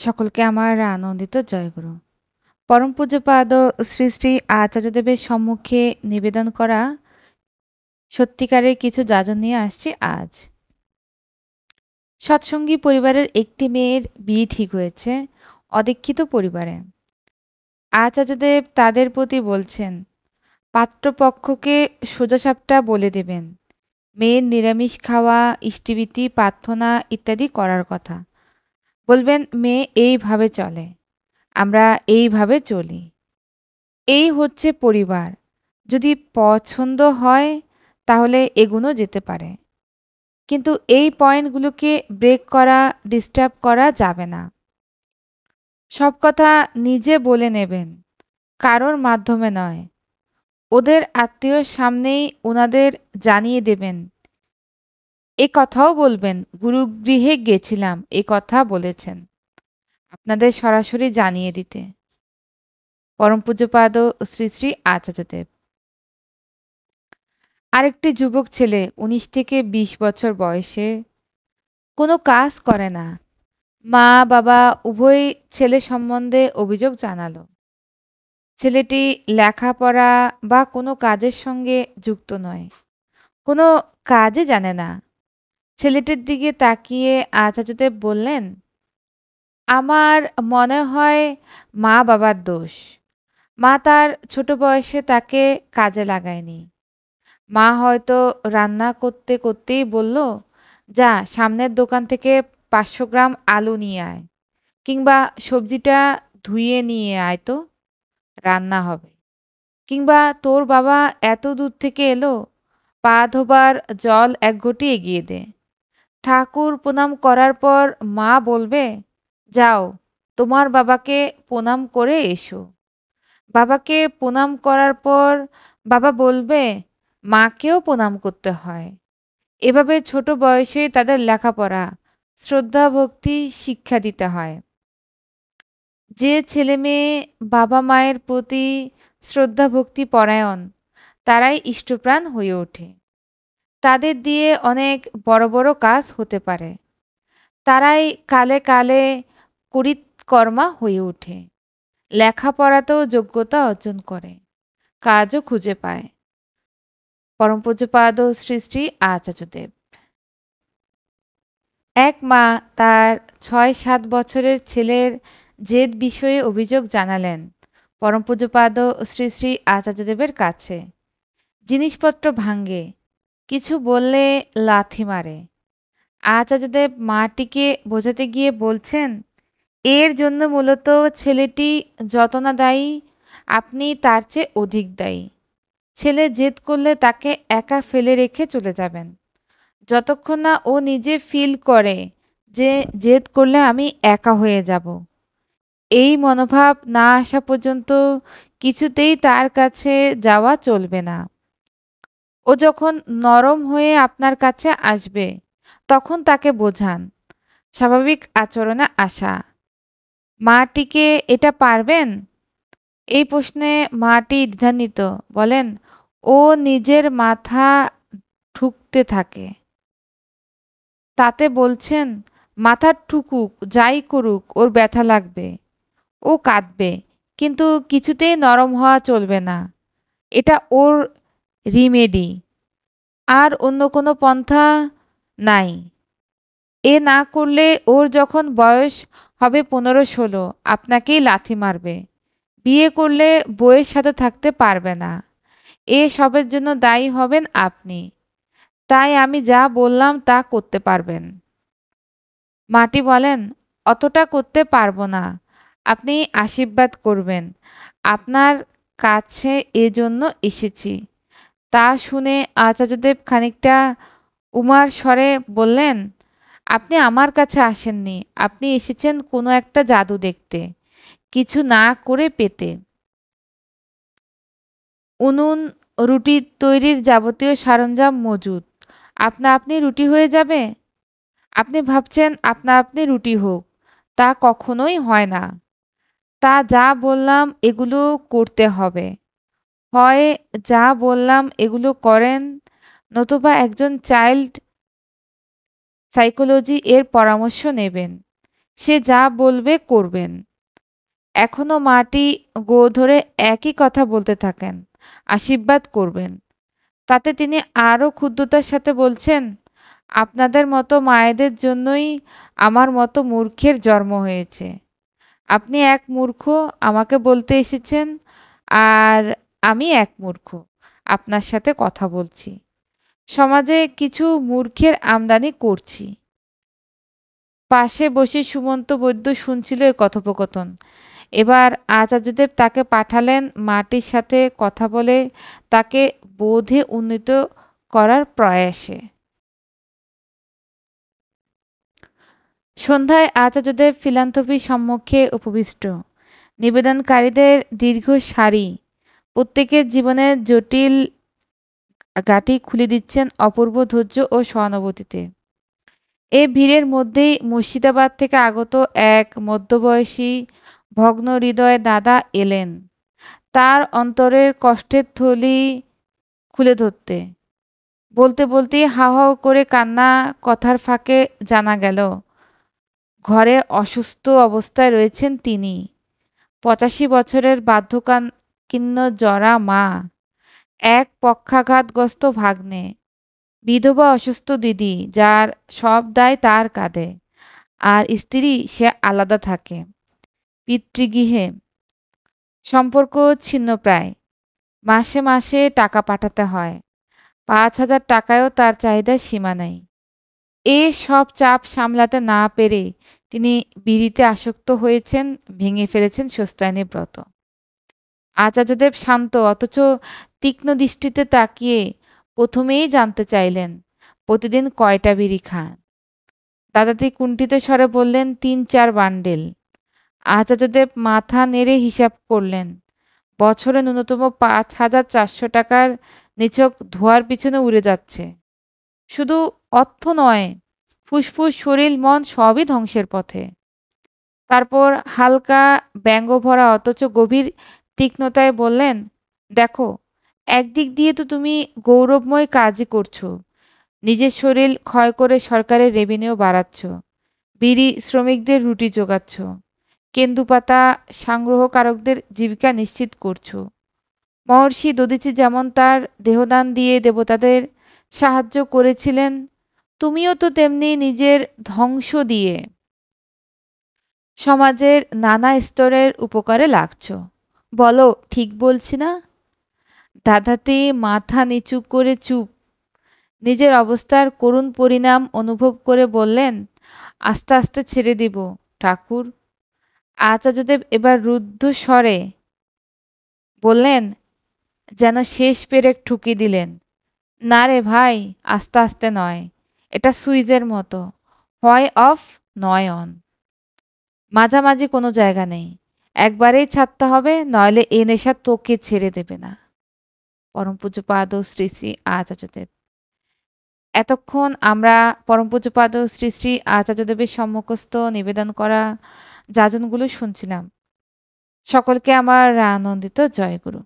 সকলকে আমার আনন্দিত জয়গুরু। পরম পূজ্যপাদ শ্রী শ্রী আচার্যদেবের সম্মুখে নিবেদন করা সত্যিকারের কিছু যাজন নিয়ে আসছি আজ। সৎসঙ্গী পরিবারের একটি মেয়ের বিয়ে ঠিক হয়েছে অদীক্ষিত পরিবারে। আচার্যদেব তাদের প্রতি বলছেন, পাত্রপক্ষকে সোজাসাপটা বলে দেবেন মেয়ের নিরামিষ খাওয়া, ইষ্টিবীতি, প্রার্থনা ইত্যাদি করার কথা। বলবেন মেয়ে এইভাবে চলে, আমরা এইভাবে চলি। এই হচ্ছে পরিবার। যদি পছন্দ হয় তাহলে এগুনো যেতে পারে, কিন্তু এই পয়েন্টগুলোকে ব্রেক করা, ডিস্টার্ব করা যাবে না। সব কথা নিজে বলে নেবেন, কারোর মাধ্যমে নয়। ওদের আত্মীয়র সামনেই ওনাদের জানিয়ে দেবেন। এ কথাও বলবেন গুরুগৃহে গেছিলাম, এ কথা বলেছেন, আপনাদের সরাসরি জানিয়ে দিতে। পরম পূজ্যপাদ শ্রী শ্রী আচার্যদেব। আরেকটি যুবক ছেলে ১৯ থেকে ২০ বছর বয়সে, কোনো কাজ করে না। মা বাবা উভয় ছেলে সম্বন্ধে অভিযোগ জানালো। ছেলেটি লেখাপড়া বা কোনো কাজের সঙ্গে যুক্ত নয়, কোনো কাজই জানে না। ছেলেটির দিকে তাকিয়ে আচার্যদেব বললেন, আমার মনে হয় মা বাবার দোষ। মা তার ছোট বয়সে তাকে কাজে লাগায়নি। মা হয়তো রান্না করতে করতেই বলল, যা সামনের দোকান থেকে ৫০০ গ্রাম আলু নিয়ে আয়, কিংবা সবজিটা ধুয়ে নিয়ে আয় তো, রান্না হবে। কিংবা তোর বাবা এত দূর থেকে এলো, পা ধোবার জল এক ঘটি এগিয়ে দে। ঠাকুর প্রণাম করার পর মা বলবে, যাও তোমার বাবাকে প্রণাম করে এসো। বাবাকে প্রণাম করার পর বাবা বলবে, মাকেও প্রণাম করতে হয়। এভাবে ছোট বয়সে তাদের লেখাপড়া, শ্রদ্ধা ভক্তি শিক্ষা দিতে হয়। যে ছেলে মেয়ে বাবা মায়ের প্রতি শ্রদ্ধা ভক্তি পরায়ণ, তারাই ইষ্টপ্রাণ হয়ে ওঠে। তাদের দিয়ে অনেক বড় বড় কাজ হতে পারে। তারাই কালে কালে করিতকর্মা হয়ে ওঠে। লেখাপড়াতেও যোগ্যতা অর্জন করে, কাজও খুঁজে পায়। পরম পূজ্যপাদ শ্রী শ্রী আচার্যদেব। এক মা তার ৬-৭ বছরের ছেলের জেদ বিষয়ে অভিযোগ জানালেন পরম পূজ্যপাদ শ্রী শ্রী আচার্যদেবের কাছে। জিনিসপত্র ভাঙে, কিছু বললে লাথি মারে। আচার্যদেব মাটিকে বোঝাতে গিয়ে বলছেন, এর জন্য মূলত ছেলেটি যত না দায়ী, আপনি তার চেয়ে অধিক দায়ী। ছেলে জেদ করলে তাকে একা ফেলে রেখে চলে যাবেন। যতক্ষণ না ও নিজে ফিল করে যে জেদ করলে আমি একা হয়ে যাব, এই মনোভাব না আসা পর্যন্ত কিছুতেই তার কাছে যাওয়া চলবে না। ও যখন নরম হয়ে আপনার কাছে আসবে, তখন তাকে বোঝান, স্বাভাবিক আচরণে আসা। মাটিকে এটা পারবেন? এই প্রশ্নে মাটি দ্বিধান্বিত, বলেন, ও নিজের মাথা ঠুকতে থাকে। তাতে বলছেন, মাথা ঠুকুক, যাই করুক, ওর ব্যথা লাগবে, ও কাঁদবে, কিন্তু কিছুতেই নরম হওয়া চলবে না। এটা ওর রিমেডি, আর অন্য কোনো পন্থা নাই। এ না করলে ওর যখন বয়স হবে ১৫-১৬, আপনাকেই লাথি মারবে। বিয়ে করলে বউয়ের সাথে থাকতে পারবে না। এ সবের জন্য দায়ী হবেন আপনি। তাই আমি যা বললাম তা করতে পারবেন। মাটি বলেন, অতটা করতে পারবো না, আপনি আশীর্বাদ করবেন, আপনার কাছে এজন্য এসেছি। তা শুনে আচার্যদেব খানিকটা উমার স্বরে বললেন, আপনি আমার কাছে আসেননি, আপনি এসেছেন কোনো একটা জাদু দেখতে, কিছু না করে পেতে। উনুন, রুটি তৈরির যাবতীয় সরঞ্জাম মজুদ, আপনা আপনি রুটি হয়ে যাবে। আপনি ভাবছেন আপনা আপনি রুটি হোক, তা কখনোই হয় না। তা যা বললাম এগুলো করতে হবে। হয় যা বললাম এগুলো করেন, নতুবা একজন চাইল্ড সাইকোলজি এর পরামর্শ নেবেন। সে যা বলবে করবেন। এখনো মাটি গো ধরে একই কথা বলতে থাকেন, আশীর্বাদ করবেন। তাতে তিনি আরও ক্ষুব্ধতার সাথে বলছেন, আপনাদের মতো মায়েদের জন্যই আমার মতো মূর্খের জন্ম হয়েছে। আপনি এক মূর্খ আমাকে বলতে এসেছেন, আর আমি এক মূর্খ আপনার সাথে কথা বলছি। সমাজে কিছু মূর্খের আমদানি করছি। পাশে বসে সুমন্ত বৈদ্য শুনছিল এ কথোপকথন। এবার আচার্যদেব তাকে পাঠালেন মাটির সাথে কথা বলে তাকে বোধে উন্নীত করার প্রয়াসে। সন্ধ্যায় আচার্যদেব ফিলান্থ্রপির সম্মুখে উপবিষ্ট। নিবেদনকারীদের দীর্ঘ সারি, প্রত্যেকের জীবনের জটিল গাঁটি খুলে দিচ্ছেন অপূর্ব ধৈর্য ও সহানুভূতিতে। এ ভিড়ের মধ্যেই মুর্শিদাবাদ থেকে আগত এক মধ্যবয়সী ভগ্ন হৃদয় দাদা এলেন তার অন্তরের কষ্টের থলি খুলে ধরতে। বলতে বলতেই হাউ হাউ করে কান্না। কথার ফাঁকে জানা গেল ঘরে অসুস্থ অবস্থায় রয়েছেন তিনি। 85 বছরের বার্ধক্যাকীর্ণ জরা মা, এক পক্ষাঘাতগ্রস্ত ভাগ্নে, বিধবা অসুস্থ দিদি যার সব দায় তার কাঁধে, আর স্ত্রী সে আলাদা থাকে পিতৃগৃহে। সম্পর্ক ছিন্নপ্রায়। মাসে মাসে টাকা পাঠাতে হয়। 5,000 টাকায়ও তার চাহিদার সীমা নেই। এ সব চাপ সামলাতে না পেরে তিনি বিড়িতে আসক্ত হয়েছেন, ভেঙে ফেলেছেন স্বস্তায়নী ব্রত। আচার্যদেব শান্ত অথচ তীক্ষ্ণ দৃষ্টিতে তাকিয়ে প্রথমেই জানতে চাইলেন প্রতিদিন কয়টা বিড়ি খান। দাদাটি কুণ্ঠিত স্বরে বললেন 3-4 বান্ডেল। আচার্যদেব মাথা নেড়ে হিসাব করলেন। বছরে ন্যূনতম 5,400 টাকার নিছক ধোঁয়ার পিছনে উড়ে যাচ্ছে। শুধু অর্থ নয়, ফুসফুস শরীর মন সবই ধ্বংসের পথে। তারপর হালকা ব্যঙ্গভরা অথচ গভীর তীক্ষ্ণতায় বললেন, দেখো, একদিক দিয়ে তো তুমি গৌরবময় কাজই করছো, নিজের শরীর ক্ষয় করে সরকারের রেভিনিউ বাড়াচ্ছ, বিড়ি শ্রমিকদের রুটি জোগাচ্ছ, কেন্দুপাতা সংগ্রহকারকদের জীবিকা নিশ্চিত করছো। মহর্ষি দধিচি যেমন তার দেহদান দিয়ে দেবতাদের সাহায্য করেছিলেন, তুমিও তো তেমনি নিজের ধ্বংস দিয়ে সমাজের নানা স্তরের উপকারে লাগছ। বলো, ঠিক বলছি না? দাদাতে মাথা নিচু করে চুপ। নিজের অবস্থার করুণ পরিণাম অনুভব করে বললেন, আস্তে আস্তে ছেড়ে দিব ঠাকুর। আচার্যদেব এবার রুদ্ধ স্বরে বললেন, যেন শেষ পেরেক ঠুকি দিলেন, না রে ভাই, আস্তে আস্তে নয়, এটা সুইচের মতো, হয় অফ নয় অন, মাঝামাঝি কোনো জায়গা নেই। একবারেই ছাড়তে হবে, নইলে এ নেশা তোকে ছেড়ে দেবে না। পরম পূজ্যপাদ শ্রী শ্রী আচার্যদেব। এতক্ষণ আমরা পরম পূজ্যপাদ শ্রী শ্রী আচার্যদেবের সম্মুখস্থ নিবেদন করা যাজনগুলো শুনছিলাম। সকলকে আমার আনন্দিত জয়গুরু।